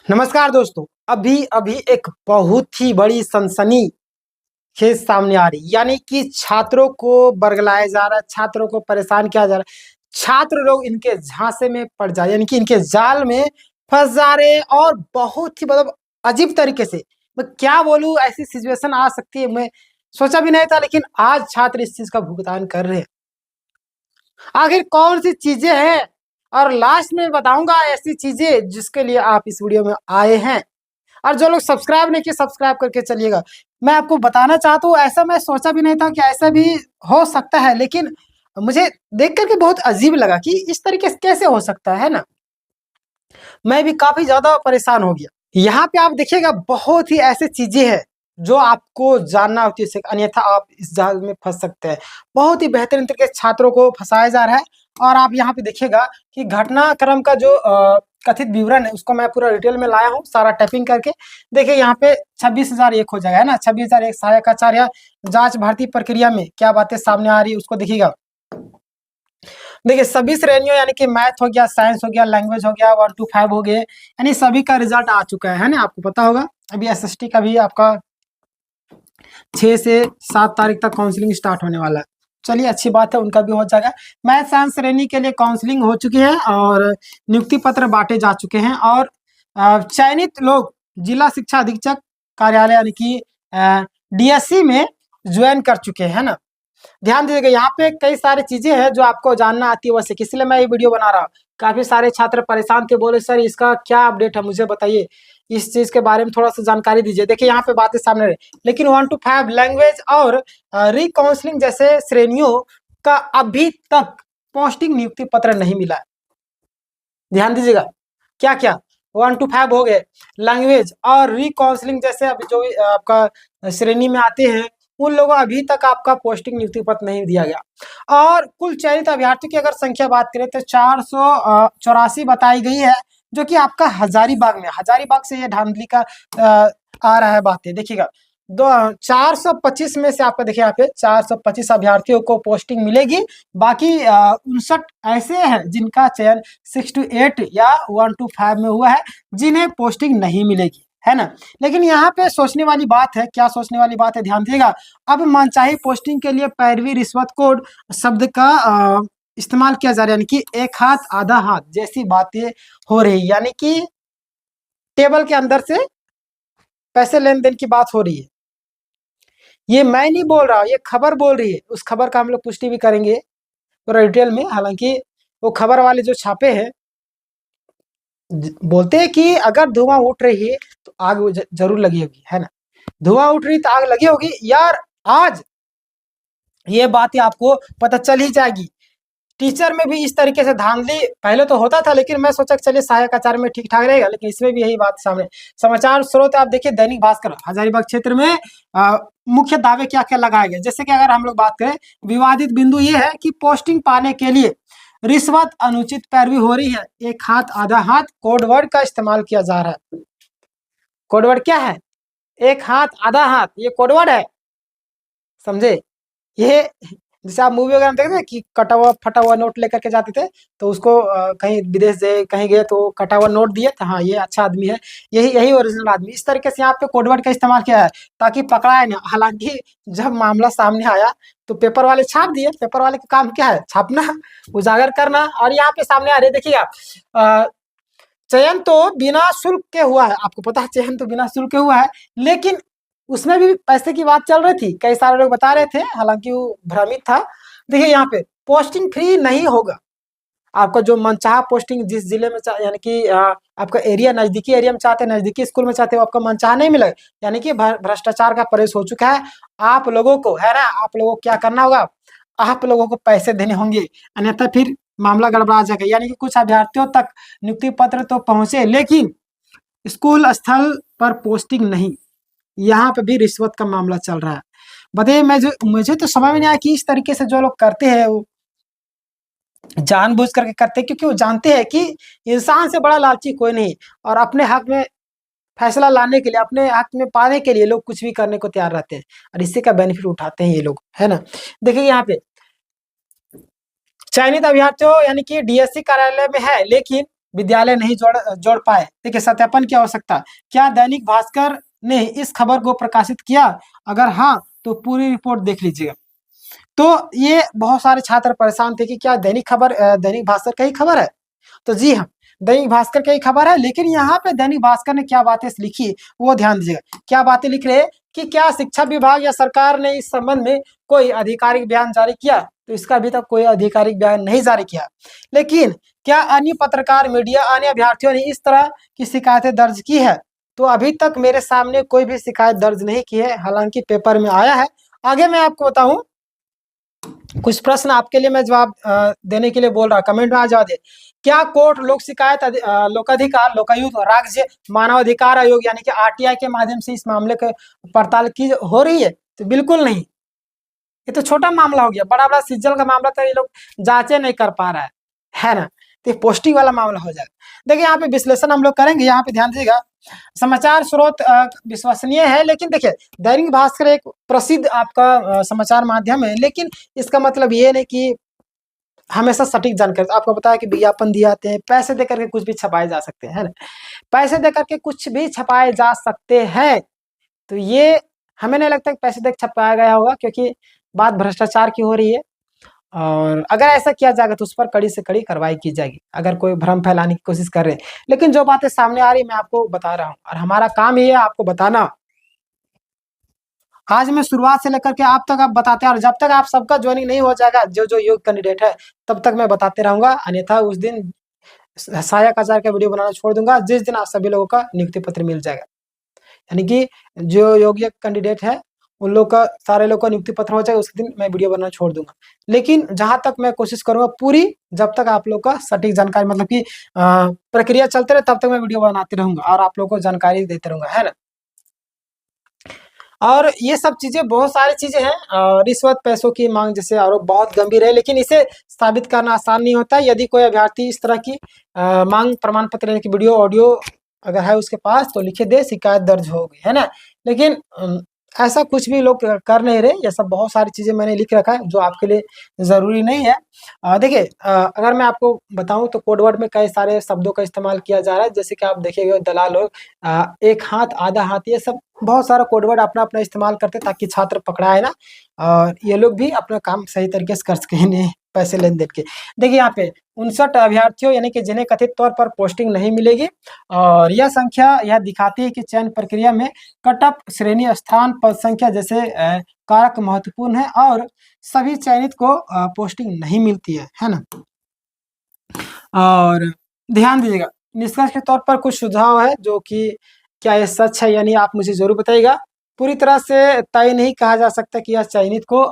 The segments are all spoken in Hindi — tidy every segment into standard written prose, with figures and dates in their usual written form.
नमस्कार दोस्तों। अभी अभी एक बहुत ही बड़ी सनसनी खेज सामने आ रही, यानी कि छात्रों को बरगलाया जा रहा है, छात्रों को परेशान किया जा रहा है। छात्र लोग इनके झांसे में पड़ जा, यानी कि इनके जाल में फंस जा रहे हैं और बहुत ही मतलब अजीब तरीके से, मैं क्या बोलूं, ऐसी सिचुएशन आ सकती है, मैं सोचा भी नहीं था, लेकिन आज छात्र इस चीज का भुगतान कर रहे हैं। आखिर कौन सी चीजें हैं, और लास्ट में बताऊंगा ऐसी चीजें जिसके लिए आप इस वीडियो में आए हैं। और जो लोग सब्सक्राइब नहीं किए, सब्सक्राइब करके चलिएगा। मैं आपको बताना चाहता हूँ, ऐसा मैं सोचा भी नहीं था कि ऐसा भी हो सकता है, लेकिन मुझे देख करके बहुत अजीब लगा कि इस तरीके से कैसे हो सकता है ना। मैं भी काफी ज्यादा परेशान हो गया। यहाँ पे आप देखिएगा, बहुत ही ऐसी चीजें हैं जो आपको जानना होती है, अन्यथा आप इस जाल में फंस सकते हैं। बहुत ही बेहतरीन तरीके से छात्रों को फंसाया जा रहा है। और आप यहाँ पे देखिएगा कि घटनाक्रम का जो कथित विवरण है, उसको मैं पूरा डिटेल में लाया हूँ, सारा टाइपिंग करके। देखिए यहाँ पे 26,001 हो जाएगा, है ना। 26,001 सहायक आचार्य जांच भर्ती प्रक्रिया में क्या बातें सामने आ रही है उसको देखिएगा। देखिए सभी श्रेणियों, यानी कि मैथ हो गया, साइंस हो गया, लैंग्वेज हो गया, 1 to 5 हो गए, यानी सभी का रिजल्ट आ चुका है ना। आपको पता होगा अभी एसएसटी का भी आपका 6 से 7 तारीख तक काउंसलिंग स्टार्ट होने वाला है। चलिए अच्छी बात है, उनका भी हो जाएगा। मैथ साइंस श्रेणी के लिए काउंसलिंग हो चुकी है और नियुक्ति पत्र बांटे जा चुके हैं। और चयनित लोग जिला शिक्षा अधीक्षक कार्यालय, यानी कि डीएससी में ज्वाइन कर चुके हैं ना। ध्यान दीजिएगा, यहाँ पे कई सारी चीजें हैं जो आपको जानना आती है, वैसे इसलिए मैं ये वीडियो बना रहा हूँ। काफी सारे छात्र परेशान थे, बोले सर इसका क्या अपडेट है, मुझे बताइए, इस चीज के बारे में थोड़ा सा जानकारी दीजिए। देखिए यहाँ पे बातें सामने रही, लेकिन 1 to 5 लैंग्वेज और रिकाउंसलिंग जैसे श्रेणियों का अभी तक पोस्टिंग नियुक्ति पत्र नहीं मिला है। ध्यान दीजिएगा, क्या क्या 1 to 5 हो गए, लैंग्वेज और रिकाउंसलिंग जैसे अभी जो आपका श्रेणी में आते हैं, उन लोगों अभी तक आपका पोस्टिंग नियुक्ति पत्र नहीं दिया गया। और कुल चयनित अभ्यर्थियों की अगर संख्या बात करें तो 484 बताई गई है, जो कि आपका हजारीबाग में, हजारीबाग से ये धांधली का आ रहा है बातें। देखिएगा 425 में से आपका, देखिए यहाँ पे 425 अभ्यर्थियों को पोस्टिंग मिलेगी। बाकी 59 ऐसे हैं जिनका चयन 6 to 8 या 1 to 5 में हुआ है, जिन्हें पोस्टिंग नहीं मिलेगी, है ना। लेकिन यहाँ पे सोचने वाली बात है, क्या सोचने वाली बात है, ध्यान दिएगा। अब मनचाही पोस्टिंग के लिए पैरवी रिश्वत कोड शब्द का इस्तेमाल किया जा रहा है, यानी कि एक हाथ आधा हाथ जैसी बातें हो रही, यानी कि टेबल के अंदर से पैसे लेन देन की बात हो रही है। ये मैं नहीं बोल रहा, ये खबर बोल रही है। उस खबर का हम लोग पुष्टि भी करेंगे पूरा डिटेल में। हालांकि वो खबर वाले जो छापे हैं बोलते हैं कि अगर धुआं उठ रही है तो आग जरूर लगी होगी, है ना। धुआं उठ रही तो आग लगी होगी यार। आज ये बातें आपको पता चल ही जाएगी। टीचर में भी इस तरीके से धांधली पहले तो होता था, लेकिन मैं सोचा चलिए सहायक आचार्य में ठीक ठाक रहेगा, लेकिन इसमें भी यही बात सामने। समाचार स्रोत आप देखिए, दैनिक भास्कर, हजारीबाग क्षेत्र में मुख्य दावे क्या क्या लगाए गए। जैसे कि अगर हम लोग बात करें, विवादित बिंदु ये है कि पोस्टिंग पाने के लिए रिश्वत अनुचित पैरवी हो रही है, एक हाथ आधा हाथ कोडवर्ड का इस्तेमाल किया जा रहा है। कोडवर्ड क्या है? एक हाथ आधा हाथ, ये कोडवर्ड है, समझे। ये जैसे आप मूवी वगैरह में देखते हैं कि कटा हुआ फटा हुआ नोट लेकर के जाते थे, तो उसको कहीं विदेश गए, कहीं गए तो कटा हुआ नोट दिए तो हाँ ये अच्छा आदमी है, यही यही ओरिजिनल आदमी। इस तरीके से यहाँ पे कोडवर्ड का इस्तेमाल किया है ताकि पकड़ाए ना। हालांकि जब मामला सामने आया तो पेपर वाले छाप दिए। पेपर वाले का काम क्या है? छापना, उजागर करना। और यहाँ पे सामने आ रहे देखिएगा, चयन तो बिना शुल्क के हुआ है। आपको पता है चयन तो बिना शुल्क के हुआ है, लेकिन उसमें भी पैसे की बात चल रही थी, कई सारे लोग बता रहे थे, हालांकि वो भ्रमित था। देखिए यहाँ पे पोस्टिंग फ्री नहीं होगा। आपका जो मनचाहा पोस्टिंग जिस जिले में यानी कि आपका एरिया नजदीकी एरिया में चाहते हैं, नजदीकी स्कूल में चाहते हो, आपका मनचाहा नहीं मिलेगा। यानी कि भ्रष्टाचार का प्रवेश हो चुका है। आप लोगों को, है ना, आप लोगों को क्या करना होगा, आप लोगों को पैसे देने होंगे, अन्यथा फिर मामला गड़बड़ा जाएगा। यानी कि कुछ अभ्यर्थियों तक नियुक्ति पत्र तो पहुंचे, लेकिन स्कूल स्थल पर पोस्टिंग नहीं। यहाँ पे भी रिश्वत का मामला चल रहा है। बताइए, मुझे तो समझ में नहीं आया कि इस तरीके से जो लोग करते हैं वो जानबूझ करके करते हैं, क्योंकि वो जानते हैं कि इंसान से बड़ा लालची कोई नहीं। और अपने हक में फैसला लाने के लिए, अपने हक में पाने के लिए लोग कुछ भी करने को तैयार रहते हैं, और इसी का बेनिफिट उठाते हैं ये लोग, है ना। देखिए यहाँ पे चयनित अभ्यर्थियों, यानी कि डीएससी कार्यालय में है, लेकिन विद्यालय नहीं जोड़ पाए। देखिए सत्यापन की आवश्यकता, क्या दैनिक भास्कर ने इस खबर को प्रकाशित किया? अगर हाँ तो पूरी रिपोर्ट देख लीजिएगा। तो ये बहुत सारे छात्र परेशान थे कि क्या दैनिक भास्कर का ही खबर है? तो जी हाँ, दैनिक भास्कर का ही खबर है, लेकिन यहाँ पे दैनिक भास्कर ने क्या बातें लिखी वो ध्यान दीजिएगा। क्या बातें लिख रहे हैं कि क्या शिक्षा विभाग या सरकार ने इस संबंध में कोई आधिकारिक बयान जारी किया? तो इसका अभी तक कोई आधिकारिक बयान नहीं जारी किया। लेकिन क्या अन्य पत्रकार, मीडिया, अन्य अभ्यर्थियों ने इस तरह की शिकायतें दर्ज की है? तो अभी तक मेरे सामने कोई भी शिकायत दर्ज नहीं की है, हालांकि पेपर में आया है। आगे मैं आपको बताऊं, कुछ प्रश्न आपके लिए मैं जवाब देने के लिए बोल रहा, कमेंट में आ जवाब दे। क्या कोर्ट लोक शिकायत लोकाधिकार, लोकायुक्त और राज्य मानवाधिकार आयोग यानी कि आरटीआई के माध्यम से इस मामले की पड़ताल की हो रही है? तो बिल्कुल नहीं, ये तो छोटा मामला हो गया। बड़ा बड़ा सिज्जल का मामला तो ये लोग जांचे नहीं कर पा रहा है ना। तो ये पोस्टिंग वाला मामला हो जाएगा। देखिए यहाँ पे विश्लेषण हम लोग करेंगे, यहाँ पे ध्यान दीजिएगा। समाचार स्रोत विश्वसनीय है, लेकिन देखिए दैनिक भास्कर एक प्रसिद्ध आपका समाचार माध्यम है, लेकिन इसका मतलब ये नहीं कि हमेशा सटीक जानकारी। आपको पता है कि विज्ञापन दिए जाते हैं, पैसे देकर के कुछ भी छपाए जा सकते हैं, है ना। पैसे देकर के कुछ भी छपाए जा सकते हैं, तो ये हमें नहीं लगता कि पैसे देकर छपाया गया होगा, क्योंकि बात भ्रष्टाचार की हो रही है। और अगर ऐसा किया जाएगा तो उस पर कड़ी से कड़ी कार्रवाई की जाएगी, अगर कोई भ्रम फैलाने की कोशिश कर रहे हैं। लेकिन जो बातें सामने आ रही है मैं आपको बता रहा हूँ, और हमारा काम ये है आपको बताना। आज मैं शुरुआत से लेकर के आप तक आप बताते हैं, और जब तक आप सबका ज्वाइनिंग नहीं हो जाएगा, जो जो योग्य कैंडिडेट है, तब तक मैं बताते रहूंगा। अन्यथा उस दिन सहायक आचार्य का वीडियो बनाना छोड़ दूंगा, जिस दिन आप सभी लोगों का नियुक्ति पत्र मिल जाएगा। यानी कि जो योग्य कैंडिडेट है उन लोग का, सारे लोग का नियुक्ति पत्र हो जाएगा, उसके दिन मैं वीडियो बनाना छोड़ दूंगा। लेकिन जहां तक मैं कोशिश करूंगा पूरी, जब तक आप लोग का सटीक जानकारी, मतलब कि प्रक्रिया चलते रहे, तब तक मैं वीडियो बनाते रहूंगा और आप लोग को जानकारी देते रहूंगा, है ना। और ये सब चीजें, बहुत सारी चीजें हैं। रिश्वत, पैसों की मांग जैसे आरोप बहुत गंभीर है, लेकिन इसे साबित करना आसान नहीं होता। यदि कोई अभ्यर्थी इस तरह की मांग प्रमाण पत्र यानी कि वीडियो, ऑडियो अगर है उसके पास, तो लिखे दे, शिकायत दर्ज होगी, है ना। लेकिन ऐसा कुछ भी लोग कर नहीं रहे। ये सब बहुत सारी चीजें मैंने लिख रखा है जो आपके लिए जरूरी नहीं है। देखिए अगर मैं आपको बताऊं तो कोडवर्ड में कई सारे शब्दों का इस्तेमाल किया जा रहा है, जैसे कि आप देखिएगा दलाल लोग, एक हाथ आधा हाथ, ये सब बहुत सारा कोडवर्ड अपना अपना इस्तेमाल करते हैं ताकि छात्र पकड़ाए ना, और ये लोग भी अपना काम सही तरीके से कर सके इन्हें पैसे लेन देन के। देखिए यहाँ पे 59 अभ्यर्थियों यानी कि जिन्हें कथित तौर पर पोस्टिंग नहीं मिलेगी, और यह संख्या यह दिखाती है कि चयन प्रक्रिया में कटअप, श्रेणी, स्थान, पद संख्या जैसे कारक महत्वपूर्ण है, और सभी चयनित को पोस्टिंग नहीं मिलती है ना। और ध्यान दीजिएगा, निष्कर्ष के तौर पर कुछ सुझाव है जो कि क्या ये सच है, यानी आप मुझे जरूर बताइएगा। पूरी तरह से तय नहीं कहा जा सकता कि यह चयनित को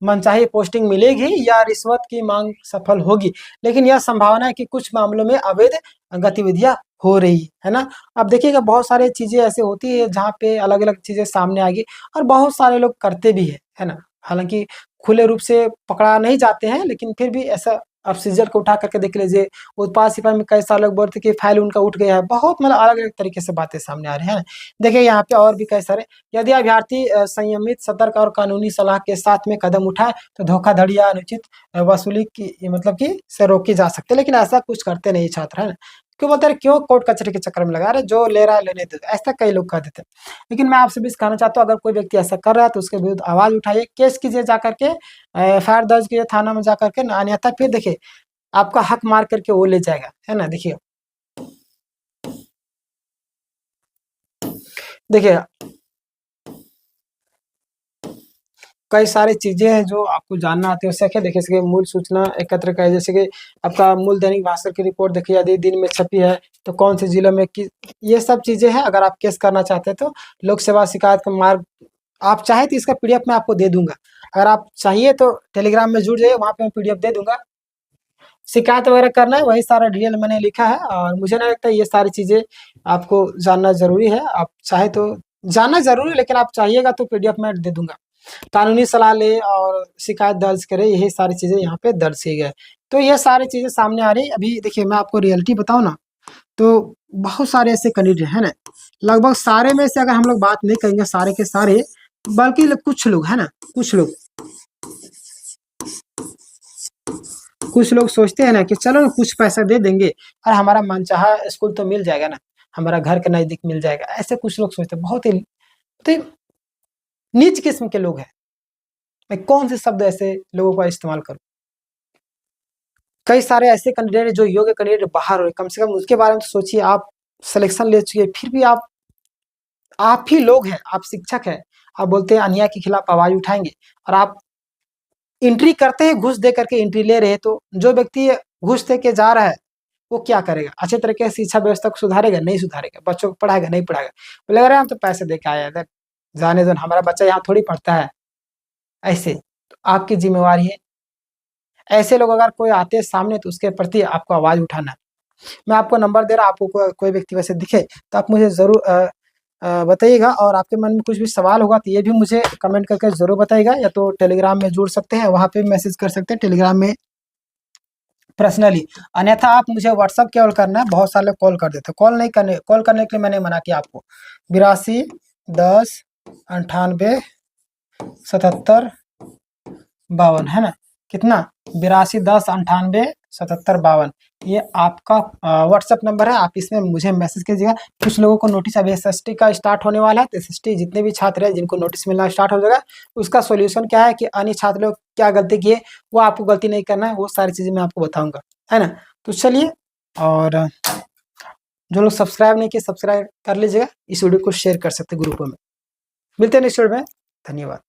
मनचाही पोस्टिंग मिलेगी या रिश्वत की मांग सफल होगी, लेकिन यह संभावना है कि कुछ मामलों में अवैध गतिविधियां हो रही है ना। अब देखिएगा बहुत सारी चीजें ऐसे होती है जहाँ पे अलग अलग चीजें सामने आएगी, और बहुत सारे लोग करते भी है ना। हालांकि खुले रूप से पकड़ा नहीं जाते हैं, लेकिन फिर भी ऐसा, आप सीजर को उठा करके देख लीजिए, उत्पाद सिपाही में कई सारे लोग बोलते कि फाइल उनका उठ गया है। बहुत मतलब अलग अलग तरीके से बातें सामने आ रही हैं। देखिए यहाँ पे और भी कई सारे, यदि अभ्यर्थी संयमित, सतर्क और कानूनी सलाह के साथ में कदम उठाए तो धोखाधड़ी या अनुचित वसूली की, मतलब कि से रोकी जा सकती है। लेकिन ऐसा कुछ करते नहीं छात्र, है ना। क्यों बोलते हैं, क्यों कोर्ट कचहरी के चक्कर में लगा रहे, जो ले रहा है लेने दे, ऐसा कई लोग कह देते हैं। लेकिन मैं आपसे भी कहना चाहता हूँ, अगर कोई व्यक्ति ऐसा कर रहा है तो उसके विरुद्ध आवाज उठाइए, केस कीजिए, जाकर के एफआईआर दर्ज कीजिए थाना में जाकर के, अन्यथा फिर देखिए आपका हक मार करके वो ले जाएगा, है ना। देखिए देखिए कई सारी चीजें हैं जो आपको जानना आती है उससे क्या। देखिए इसके मूल सूचना एकत्र करें, जैसे कि आपका मूल दैनिक भास्कर की रिपोर्ट देखिए, यदि दिन में छपी है तो कौन से जिलों में की, ये सब चीजें हैं। अगर आप केस करना चाहते हैं तो लोक सेवा शिकायत का मार्ग, आप चाहे तो इसका पीडीएफ मैं आपको दे दूंगा। अगर आप चाहिए तो टेलीग्राम में जुड़ जाइए, वहाँ पे मैं पीडीएफ दे दूंगा। शिकायत वगैरह करना है वही सारा डिटेल मैंने लिखा है, और मुझे नहीं लगता ये सारी चीजें आपको जानना जरूरी है। आप चाहे तो जानना जरूरी है, लेकिन आप चाहिएगा तो पीडीएफ मैं दे दूंगा। कानूनी सलाह ले और शिकायत दर्ज करे, यही सारी चीजें यहाँ पे दर्ज की गए। तो ये सारी चीजें सामने आ रही। अभी देखिए मैं आपको रियलिटी बताऊँ ना, तो बहुत सारे ऐसे कैंडिडेट है ना, लगभग सारे में से अगर हम लोग बात नहीं करेंगे सारे के सारे, बल्कि कुछ लोग है ना, कुछ लोग कुछ लोग सोचते हैं ना कि चलो ना कुछ पैसा दे देंगे और हमारा मनचाहा स्कूल तो मिल जाएगा ना, हमारा घर के नज़दीक मिल जाएगा। ऐसे कुछ लोग सोचते हैं, बहुत ही तो नीच किस्म के लोग हैं। मैं कौन से शब्द ऐसे लोगों का इस्तेमाल करूँ? कई सारे ऐसे कैंडिडेट जो योग्य कैंडिडेट बाहर हो रहे, कम से कम उसके बारे में तो सोचिए। आप सिलेक्शन ले चुके, फिर भी आप ही लोग हैं, आप शिक्षक हैं, आप बोलते हैं अन्याय के खिलाफ आवाज उठाएंगे और आप एंट्री करते हैं घूस दे करके एंट्री ले रहे हैं। तो जो व्यक्ति घूस दे के जा रहा है वो क्या करेगा? अच्छे तरीके से शिक्षा व्यवस्था को सुधारेगा? नहीं सुधारेगा। बच्चों को पढ़ाएगा? नहीं पढ़ाएगा। बोले अरे हम तो पैसे दे के आए हैं, जाने दो, हमारा बच्चा यहाँ थोड़ी पढ़ता है। ऐसे तो आपकी जिम्मेवारी है। ऐसे लोग अगर कोई आते हैं सामने तो उसके प्रति आपको आवाज उठाना है। मैं आपको नंबर दे रहा हूँ, आपको कोई व्यक्ति वैसे दिखे तो आप मुझे जरूर बताइएगा। और आपके मन में कुछ भी सवाल होगा तो ये भी मुझे कमेंट करके जरूर बताइएगा, या तो टेलीग्राम में जुड़ सकते हैं, वहाँ पे मैसेज कर सकते हैं टेलीग्राम में पर्सनली। अन्यथा आप मुझे व्हाट्सअप कॉल करना है, बहुत सारे लोग कॉल कर देते हैं। कॉल करने के लिए मैंने मना किया आपको। 82 10 98 77 52 है ना? कितना? 82 10 98 77 52। ये आपका व्हाट्सएप नंबर है, आप इसमें मुझे मैसेज कीजिएगा। कुछ लोगों को नोटिस अभी SST का स्टार्ट होने वाला है, तो SST जितने भी छात्र हैं जिनको नोटिस मिलना स्टार्ट हो जाएगा, उसका सोल्यूशन क्या है कि अन्य छात्र लोग क्या गलती किए, वो आपको गलती नहीं करना है, वो सारी चीज़ें मैं आपको बताऊँगा, है ना? तो चलिए, और जो लोग सब्सक्राइब नहीं किए सब्सक्राइब कर लीजिएगा। इस वीडियो को शेयर कर सकते ग्रुपों में। मिलते हैं नेक्स्ट वीडियो में। धन्यवाद।